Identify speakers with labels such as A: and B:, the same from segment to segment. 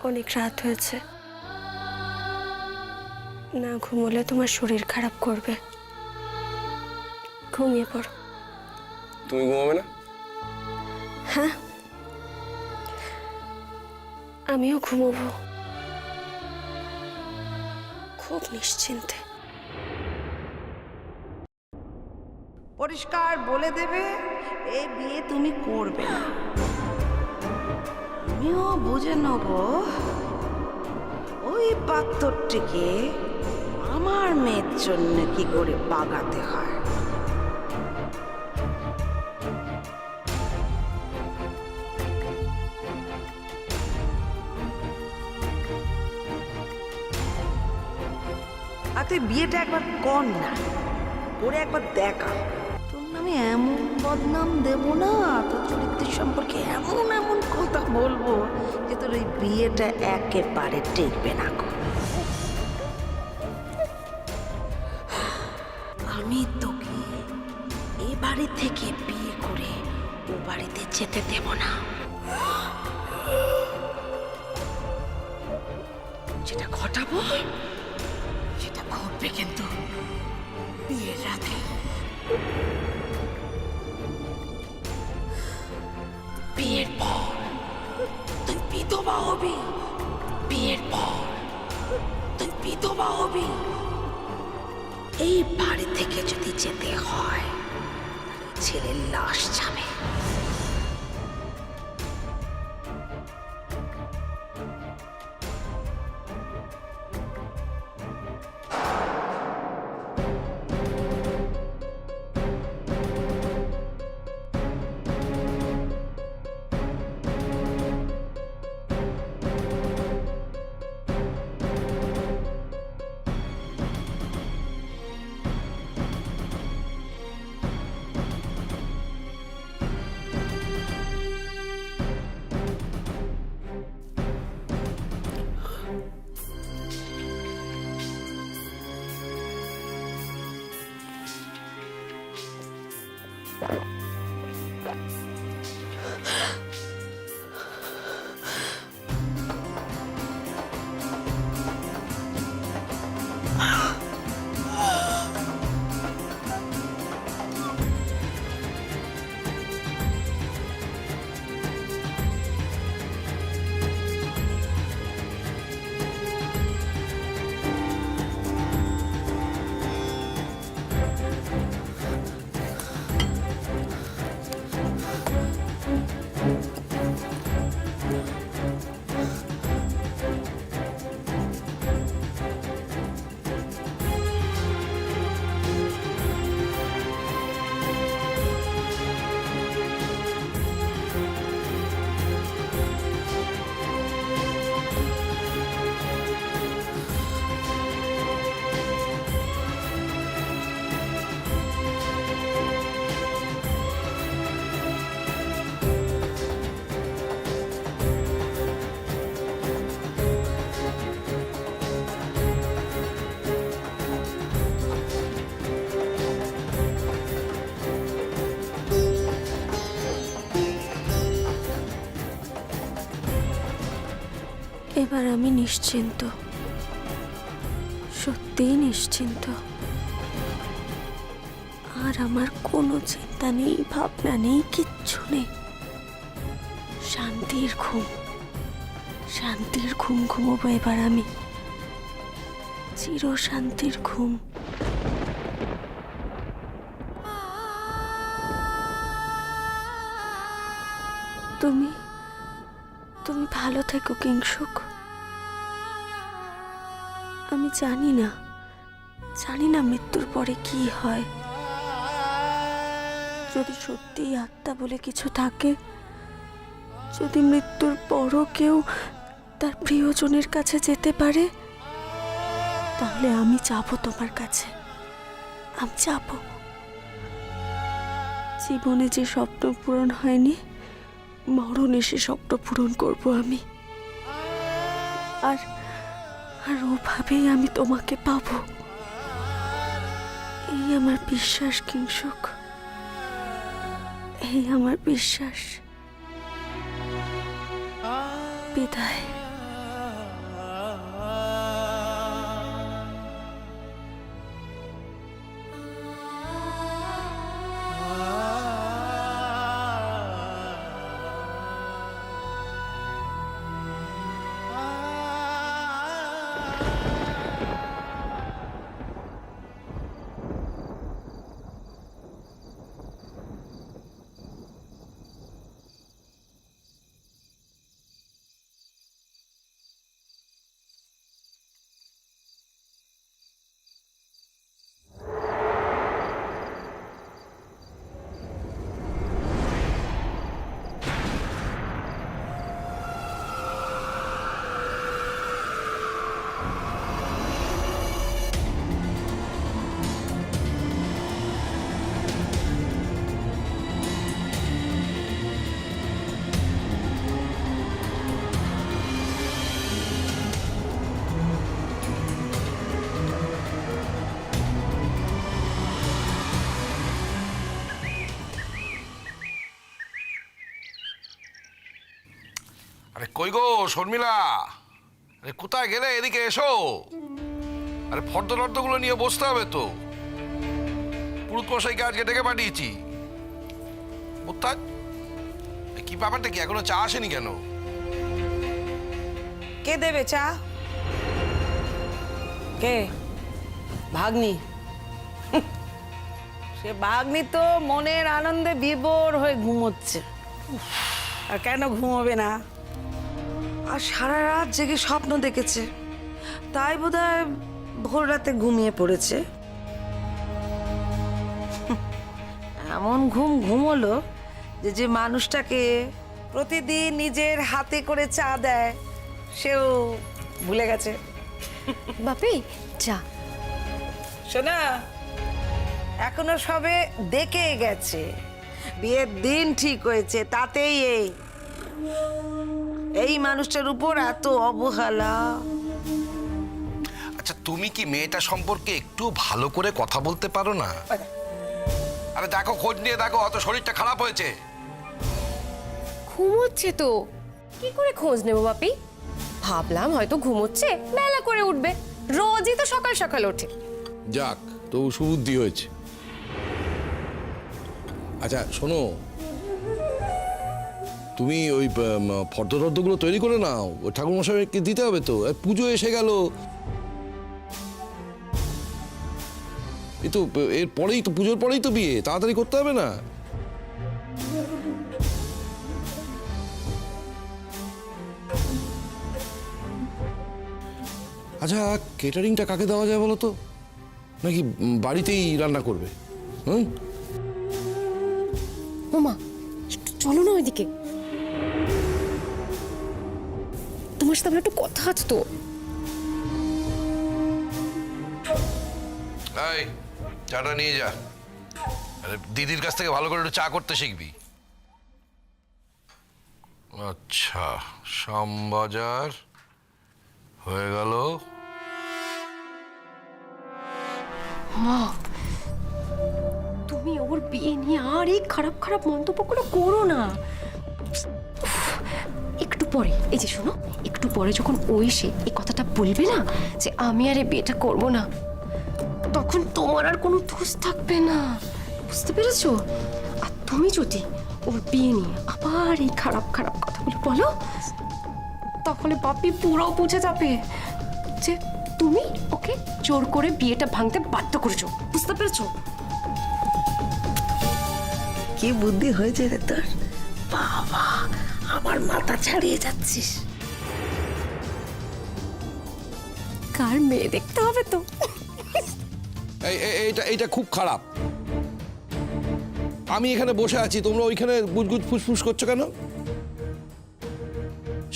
A: অনেক রাত হয়েছে, না ঘুমোলে তোমার শরীর খারাপ করবে। ঘুমিয়ে পড়ো।
B: তুমি ঘুমাবে না?
A: হ্যাঁ, আমিও ঘুমোবো, খুব নিশ্চিন্তে।
C: পরিষ্কার বলে দেবে এই বিয়ে তুমি করবে না। আমিও বুঝে নেব ওই পাত্রটিকে আমার মেয়ের জন্য কি করে বাগাতে হয়। আর তুই বিয়েটা একবার কর না, করে একবার দেখা। তোর নামে এমন বদনাম দেব না, তোর চরিত্রের সম্পর্কে এমন এমন কথা বলবো যে তোর এই বিয়েটা একেবারে টেকবে না। আমি তোকে এ বাড়ি থেকে বিয়ে করে ও বাড়িতে যেতে দেব না। যেটা ঘটাবো সেটা ঘটবে কিন্তু বিয়ের রাতে। বিয়ের পর তুই বিধবা হবি, বিয়ের পর তুই বিধবা হবি। এই বাড়ি থেকে যদি যেতে হয় তাহলে ছেলের লাশ যাবে।
A: এবার আমি নিশ্চিন্ত, সত্যিই নিশ্চিন্ত। আর আমার কোনো চিন্তা নেই, ভাবনা নেই, কিচ্ছু নেই। শান্তির ঘুম, শান্তির ঘুম ঘুমোবো এবার আমি, চির শান্তির ঘুম। তুমি তুমি ভালো থেকো কিংসুক। আমি জানি না মৃত্যুর পরে কি হয়। যদি সত্যিই আত্মা বলে কিছু থাকে, যদি মৃত্যুর পরও কেউ তার প্রিয়জনের কাছে যেতে পারে, তাহলে আমি যাব তোমার কাছে, আমি যাব। জীবনে যে স্বপ্ন পূরণ হয়নি, মরণে সে স্বপ্ন পূরণ করব আমি। আর ওভাবেই আমি তোমাকে পাবো, এই আমার বিশ্বাস কিংসুক, এই আমার বিশ্বাস। বিদায়।
D: আরে কই গো শর্মিলা, আরে কোথায় গেলে? এদিকে এসো। আরে ফর্দ টর্দগুলো নিয়ে বসতে হবে তো। পুরুত মশাইকে আজকে ডেকে পাঠিয়েছি। কোথায়? কি ব্যাপারটা কি? এখনো চা আসেনি কেন?
C: কে দেবে চা? কে? ভাগ্নি? সে ভাগ্নি তো মনের আনন্দে বিভোর হয়ে ঘুমোচ্ছে। আর কেন ঘুমোবে না? আর সারা রাত জেগে স্বপ্ন দেখেছে, তাই বোধহয় ভোর রাতে ঘুমিয়ে পড়েছে। এমন ঘুম ঘুমোলো যে মানুষটাকে প্রতিদিন নিজের হাতে করে চা দেয় সেও ভুলে গেছে।
E: বাপি চা।
C: শোনা, এখনো সবে দেখে গেছে, বিয়ের দিন ঠিক হয়েছে, তাতেই এই মানুষটার উপর এত অবহেলা।
D: আচ্ছা, তুমি কি মেয়েটা সম্পর্কে একটু ভালো করে কথা বলতে পারো না? আরে দেখো, খোঁজ নিয়ে দেখো, অত শরীরটা খারাপ হয়েছে।
E: ঘুমোচ্ছে তো, কি করে খোঁজ নেবো বাপি? ভাবলাম হয়তো ঘুমোচ্ছে, বেলা করে উঠবে, রোজই তো সকাল সকাল ওঠে।
B: যাক, তবু সুবুদ্ধি হয়েছে। আচ্ছা শোনো, তুমি ওই ফর্দ টর্দগুলো তৈরি করে নাও, ওই ঠাকুরমশাইকে দিতে হবে তো। পুজো এসে গেল, এই তো এর পরেই তো, পুজোর পরেই তো বিয়ে, তাড়াতাড়ি করতে হবে না? আচ্ছা, কেটারিংটা কাকে দেওয়া যায় বলো তো? নাকি বাড়িতেই রান্না করবে? হুম,
E: ওমা, একটু চলো না ওইদিকে, তোমার সাথে আমার একটু কথা আছে তো।
D: এই চাটা নিয়ে যা। আরে দিদির কাছ থেকে ভালো করে একটু চা করতে শিখবি। আচ্ছা, শ্যামবাজার হয়ে গেল।
E: মা, তুমি ওর বিয়ে নিয়ে আর এই খারাপ খারাপ মন্তব্যগুলো করো না। উফ, একটু পরে, এই যে শোনো, একটু পরে যখন ও এসে এই কথাটা বলবে না যে আমি আর এই বিয়েটা করবো না, তখন তোমার আর কোনো দোষ থাকবে না, বুঝতে পেরেছো? আর তুমি যদি ওর বিয়ে নিয়ে আবার এই খারাপ খারাপ কথাগুলো বলো, তাহলে বাপি পুরো বুঝে যাবে যে তুমি ওকে জোর করে বিয়েটা ভাঙতে বাধ্য করেছো, বুঝতে পেরেছো?
C: কি বুদ্ধি হয়েছে রে তোর! বাবা, আমার মাথা ছাড়িয়ে যাচ্ছিস।
E: কার মেয়ে দেখতে হবে তো।
B: এইটা খুব খারাপ। আমি এখানে বসে আছি, তোমরা ওইখানে গুজগুজ ফুসফুস করছো কেন?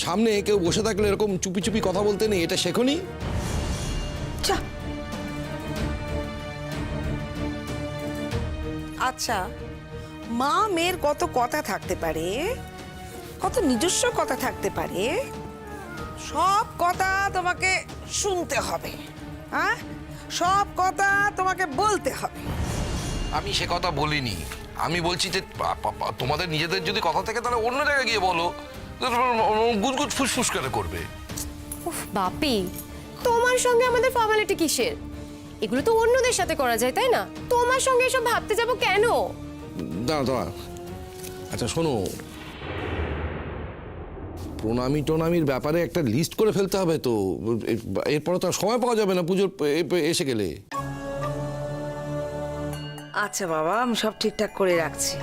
B: সামনে কেউ বসে থাকলে এরকম চুপি চুপি কথা বলতে নেই, এটা শেখোনি?
C: আচ্ছা, মা মেয়ের কত কথা থাকতে পারে, কত নিজস্ব কথা থাকতে পারে, সব কথা তোমাকে শুনতে হবে, হ্যাঁ? সব কথা তোমাকে বলতে হবে।
D: আমি সে কথা বলিনি। আমি বলছি যে তোমাদের নিজেদের যদি কথা থাকে তাহলে অন্য জায়গায় গিয়ে বলো। গুজগুজ ফুসফুস করে করবে।
E: উফ বাপি, তোমার সঙ্গে আমাদের ফর্মালিটি কিসের? এগুলো তো অন্যদের সাথে করা যায়, তাই না? তোমার সঙ্গে এসব ভাবতে যাব কেন?
B: দাঁড়া দাঁড়া, আচ্ছা শোনো, প্রণামী টনামির ব্যাপারে একটা লিস্ট করে ফেলতে হবে তো। এরপরে তো আর সময় পাওয়া যাবে না পুজোর এসে গেলে।
C: আচ্ছা বাবা, আমি সব ঠিকঠাক করে রাখছি।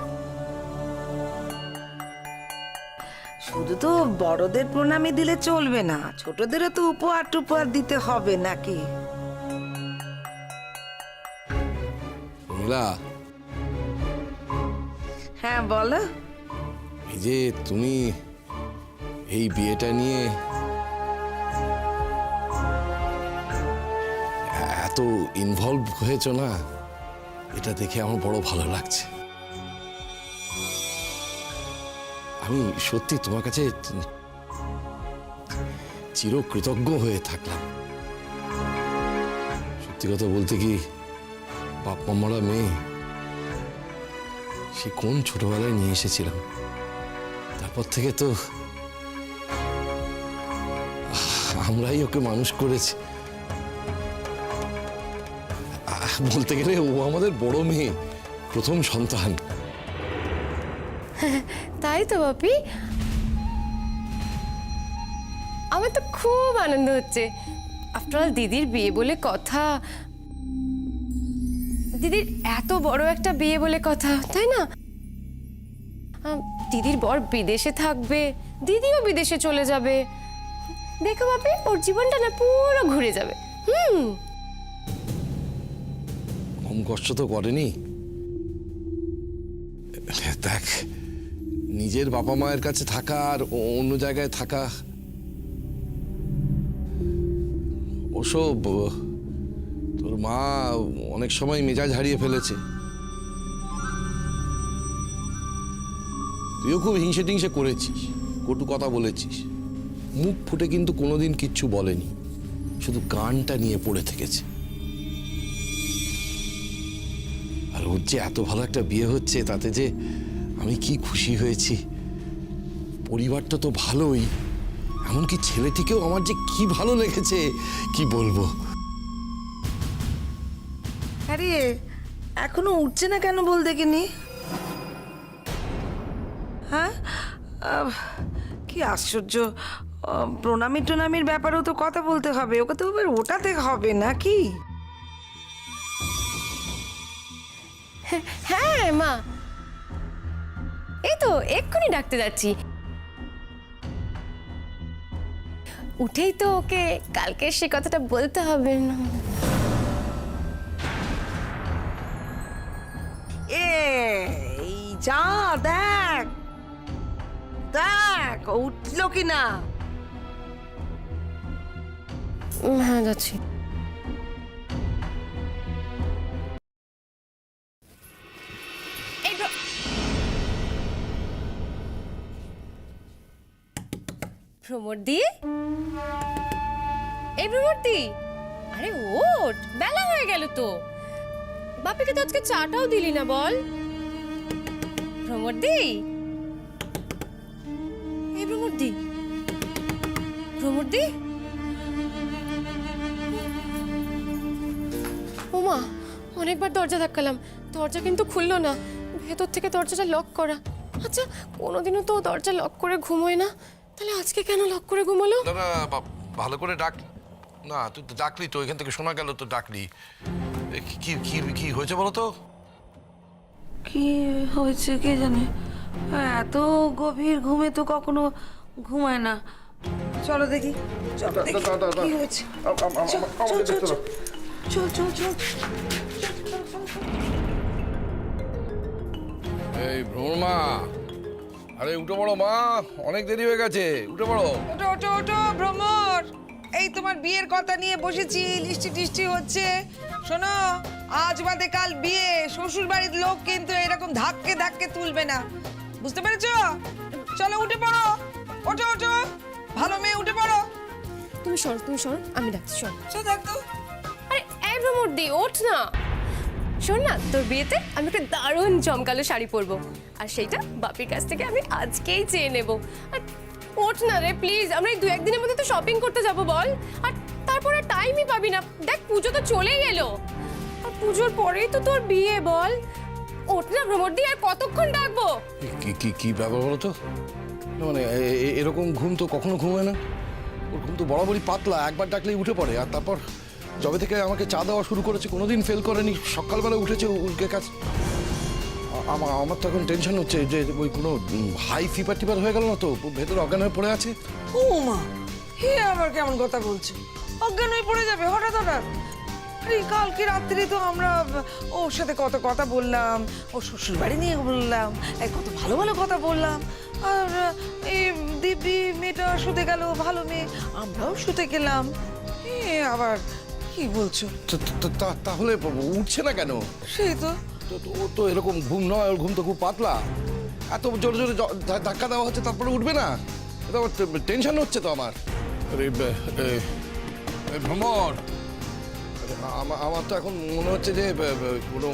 C: শুধু তো বড়দের প্রণামী দিলে চলবে না, ছোটদেরও তো উপহার টুপহার দিতে হবে নাকি?
B: মিলা,
C: হ্যাঁ বলো।
B: এই যে তুমি এই বিয়েটা নিয়ে এত ইনভলভ হয়েছো না, এটা দেখে আমার বড় ভালো লাগছে। আমি সত্যি তোমার কাছে চিরকৃতজ্ঞ হয়ে থাকলাম। সত্যি কথা বলতে কি, বাপ মামারা মেয়ে সে কোন ছোটবেলায় নিয়ে এসেছিলাম, তারপর থেকে তো আমরাই ওকে মানুষ করেছি। বলতে গেলে ও আমাদের বড় মেয়ে, প্রথম সন্তান।
E: তাই তো বাপি, আমার তো খুব আনন্দ হচ্ছে। আফটার অল দিদির বিয়ে বলে কথা, দিদির এত বড় একটা বিয়ে বলে কথা, তাই না? দিদির বর বিদেশে থাকবে, দিদিও বিদেশে চলে যাবে। দেখো বাপি, ওর জীবনটা না পুরো ঘুরে যাবে।
B: কম কষ্ট তো করেনি। দেখ, নিজের বাবা মায়ের কাছে থাকা আর অন্য জায়গায় থাকা, ওসব তোর মা অনেক সময় মেজাজ হারিয়ে ফেলেছে। তুইও খুব হিংসে টিংসে করেছিস, কটু কথা বলেছিস, মুখ ফুটে কিন্তু কোনোদিন কিচ্ছু বলেনি, শুধু গানটা নিয়ে পড়ে থেকেছে। আর ওর যে এত ভালো একটা বিয়ে হচ্ছে, তাতে যে আমি কি খুশি হয়েছি। পরিবারটা তো ভালোই, এমনকি ছেলেটিকেও আমার যে কি ভালো লেগেছে কি বলবো।
C: আরে এখনো উঠছে না কেন বল দেখিনি? হ্যাঁ, কি আশ্চর্য। প্রণামী টনামির ব্যাপারেও তো কথা বলতে হবে, ওকে তো এবার ওটাতে হবে নাকি?
E: হ্যাঁ মা, এই তো এক্ষুনি ডাকতে যাচ্ছি। উঠেই তো ওকে কালকে সে কথাটা বলতে হবে না।
C: এই যা দেখ দেখ উঠলো কি না।
E: হ্যাঁ যাচ্ছি। ভ্রমরদি, এই ভ্রমরদি, আরে ওঠ, বেলা হয়ে গেল তো। বাপিকে তো আজকে চাটাও দিলি না বল। ভ্রমরদি, এই ভ্রমরদি, ভ্রমরদি। ওমা, অনেকবার দরজা ধাক্কালাম, দরজা কিন্তু খুললো না। ভেতর থেকে দরজাটা লক করা। আচ্ছা, কোনোদিনও তো দরজা লক করে ঘুমোয় না, তাহলে আজকে কেন লক করে ঘুমালো?
D: না না, ভালো করে ডাক না, তুই তো ডাকলি তো, এখান থেকে শোনা গেল তো ডাকলি। কি কি কি হয়েছে বলো তো?
C: কি হয়েছে কে জানে, এত গভীর ঘুমে তো কখনো ঘুমায় না। চলো দেখি, চলো দেখি কি হয়েছে। চল চল চল চল চল চল।
D: এই ভ্রমর মা, আরে উঠে পড়ো মা, অনেক দেরি হয়ে গেছে, উঠে পড়ো।
C: ওটো ওটো ওটো ভ্রমর, এই তোমার বিয়ের কথা নিয়ে বসেছি, লিস্টি টিস্টি হচ্ছে। শোনো, আজ বাদে কাল বিয়ে, শ্বশুর বাড়ির লোক কিন্তু এরকম ধাক্কে ধাক্কে তুলবে না, বুঝতে পেরেছো? চলো উঠে পড়ো, ওঠো ওঠো, ভালো মেয়ে উঠে পড়ো।
E: তুমি সর, তুমি সর, আমি ডাকছি, সর।
C: চল দেখ তো।
E: আরে এই ভ্রমরদি, ওঠ না। শোন না, তোর বিয়েতে আমি একটা দারুণ জমকালো শাড়ি পরবো, আর সেইটা বাপির কাছ থেকে আমি আজকেই চেয়ে নেব। আর ওঠ না রে প্লিজ, আমরা এই 2-1 দিনের মধ্যে তো শপিং করতে যাব বল, আর তারপরে টাইমই পাবি না। দেখ পুজো তো চলেই এলো, আর পুজোর পরেই তো তোর বিয়ে, বল। ওঠ না ভ্রমরদি, আর কতক্ষণ ডাকবো?
B: কি কি কি ব্যাপার বলো তো? না মানে এরকম ঘুম তো কখনো ঘুমায় না, ওর ঘুম তো বরাবরই পাতলা, একবার ডাকলেই উঠে পড়ে। আর তারপর যবে থেকে আমাকে চা দেওয়া শুরু করেছে, কোনোদিন ফেল করেনি, সকালবেলা উঠেছে উল্কে কাজ। আমার তো এখন টেনশন হচ্ছে যে ওই কোনো হাই ফিভার টিভার হয়ে গেল না তো, ভেতরে অজ্ঞান হয়ে পড়ে আছে।
C: ও মা, হে আবার কেমন কথা বলছে? অজ্ঞান হয়ে পড়ে যাবে হঠাৎ হঠাৎ? আরে কালকে রাত্রে তো আমরা ওর সাথে কত কথা বললাম, ও শ্বশুর বাড়ি নিয়ে বললাম, কত ভালো ভালো কথা বললাম। আর এই দিব্যি মেয়েটা শুতে গেল, ভালো মেয়ে, আমরাও শুতে গেলাম। আবার কি বলছো?
B: তাহলে উঠছে না কেন?
C: সেই তো।
B: ও তো এরকম ঘুম নয়, ওর ঘুম তো খুব পাতলা। এত জোরে জোরে ধাক্কা দেওয়া হচ্ছে, তারপরে উঠবে না? এটা আমার টেনশন হচ্ছে তো আমার।
D: ভ্রমর,
B: আমার তো এখন মনে হচ্ছে যে কোনো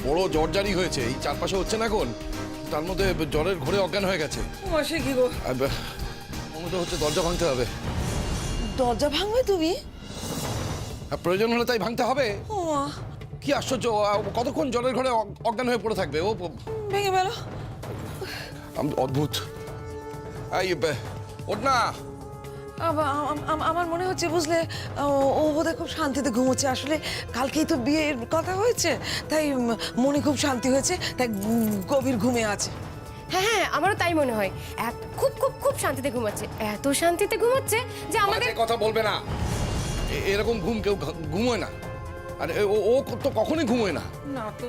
B: বড় জ্বরজারি হয়েছে, এই চারপাশে হচ্ছে না এখন, তার মধ্যে জ্বরের ঘোরে অজ্ঞান হয়ে গেছে।
C: ও সে কি গো?
B: মনে তো হচ্ছে দরজা ভাঙতে হবে।
C: দরজা ভাঙবে তুমি?
B: আর প্রয়োজন হলে তাই ভাঙতে হবে।
C: ও মা,
B: কি আশ্চর্য, কতক্ষণ জলের ঘরে অজ্ঞান হয়ে পড়ে থাকবে ও?
C: ভেঙে গেল।
B: অদ্ভুত। এই ওঠ না।
C: আমার মনে হচ্ছে বুঝলে, ও বোধহয় খুব শান্তিতে ঘুমোচ্ছে। আসলে কালকেই তো বিয়ের কথা হয়েছে, তাই মনে খুব শান্তি হয়েছে, তাই গভীর ঘুমে আছে।
E: হ্যাঁ হ্যাঁ, আমারও তাই মনে হয়। খুব খুব খুব শান্তিতে ঘুমাচ্ছে, এত শান্তিতে ঘুমাচ্ছে যে আমাদের।
B: বাজে কথা বলবে না। এরকম ঘুম কেউ ঘুমোয় না। আর ও তো কখনোই ঘুমোয় না।
C: না তো।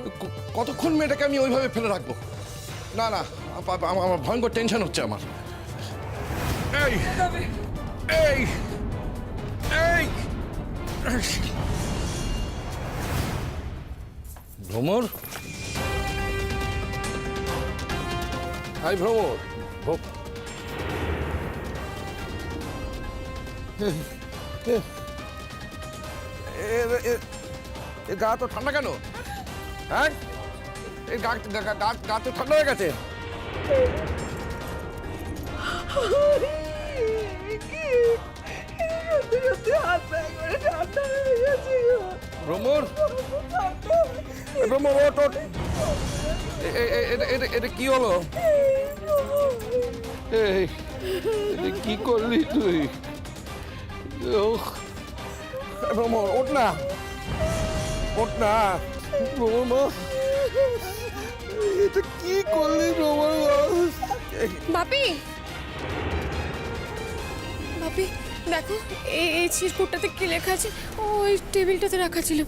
B: কতক্ষণ মেয়েটাকে আমি ওইভাবে ফেলে রাখবো? না না, আমার ভয়ঙ্কর টেনশন হচ্ছে আমার। এই এই এই ভ্রমর, হাই ভ্রমর। গা তো ঠান্ডা কেন? হ্যাঁ, এই গা তো ঠান্ডা হয়ে গেছে। ভ্রমর, ভ্রমর ওঠ ওঠ। এটা কি হলো? এই এটা কি করলি তুই? ভ্রমর ওঠ না, ওঠ না ভ্রমর। এটা কি করলি ভ্রমর?
E: বাপি, বাপি দেখো, এই চিরকুটটাতে কি লেখা আছে? ওই টেবিলটাতে রাখা ছিল।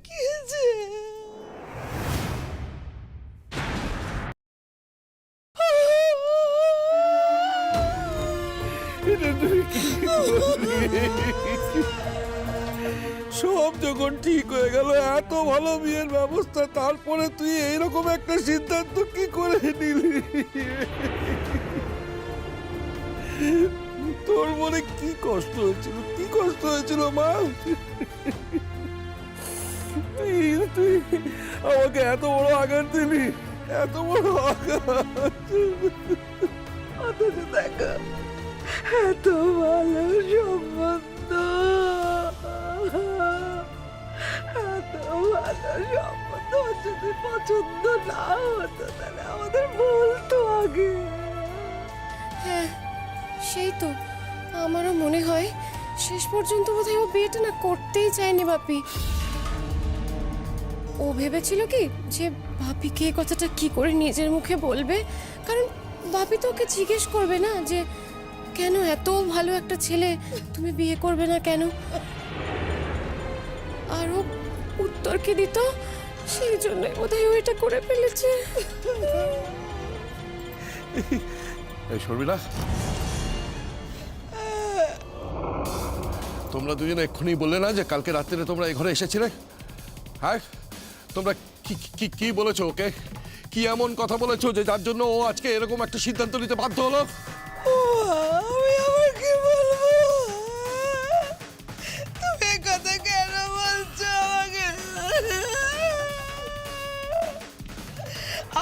C: কি হয়েছে?
B: সব যখন ঠিক হয়ে গেল, এত ভালো বিয়ের ব্যবস্থা, তারপরে তুই এইরকম একটা সিদ্ধান্ত কি করে নিলি? তোর মনে কি কষ্ট হয়েছিল, কি কষ্ট হয়েছিল মা? তুই আমাকে এত বড় আঘাত দিলি, এত বড় আঘাত।
C: অথচ দেখো, এত ভালো সম্বন্ধ, এত ভালো সম্বন্ধ যদি পছন্দ না হতো তাহলে আমাদের বলতো আগে।
E: হ্যাঁ সেই তো, আমারও মনে হয় শেষ পর্যন্ত বোধহয় ও বিয়েটা না করতেই চায়নি বাপি। ও ভেবেছিল কি যে বাপিকে এই কথাটা কি করে নিজের মুখে বলবে, কারণ বাপি তো ওকে জিজ্ঞেস করবে না যে কেন এত ভালো একটা ছেলে তুমি বিয়ে করবে না কেন, আর ও উত্তর কি দিত, সেই জন্য বোধহয় ও এটা করে ফেলেছে।
B: শর্মিলা, তোমরা দুজনে এক্ষুনি বললে না যে কালকে রাত্রে তোমরা এই ঘরে এসেছিলে? হ্যাঁ, তোমরা কি কি বলেছো ওকে? কি এমন কথা বলেছো যে যার জন্য ও আজকে এরকম একটা সিদ্ধান্ত নিতে বাধ্য হলো?
C: আমি আবার কি বলবো? তুমি এই কথা কেন বলছো আমাকে?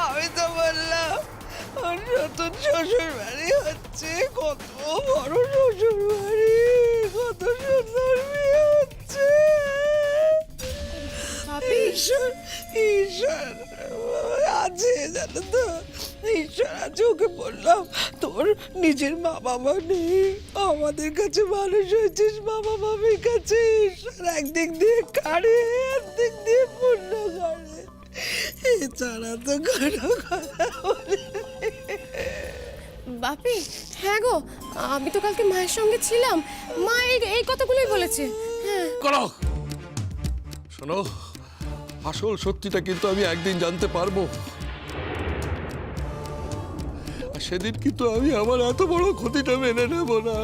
C: আমি তো বললাম ওর নতুন শ্বশুর বাড়ি হচ্ছে, কত বড় শ্বশুর বাড়ি, কত সুন্দর বিয়ে হচ্ছে। ঈশ্বর ঈশ্বর আছে, জানো তো, ঈশ্বর আছে। ওকে বললাম তোর নিজের মা বাবা নেই, আমাদের কাছে মানুষ হয়েছিস বাবা মামির কাছে। ঈশ্বর একদিক দিয়ে কাড়ে, একদিক দিয়ে পূর্ণ করে, এছাড়া তো কোনো কথা বলে।
E: বাপি হ্যাঁ গো, আমি তো কালকে মায়ের সঙ্গে ছিলাম, মা এই কথাগুলোই বলেছে। হ্যাঁ
B: করো, শোনো, আসল সত্যিটা কিন্তু আমি একদিন জানতে পারবো। আর সেদিন কিন্তু আমি আমার এত বড় ক্ষতিটা মেনে নেব না।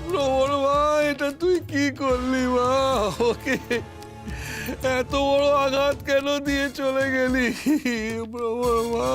B: প্রবল মা, এটা তুই কি করলি মা? ওকে এত বড় আঘাত কেন দিয়ে চলে গেলি প্রবল মা?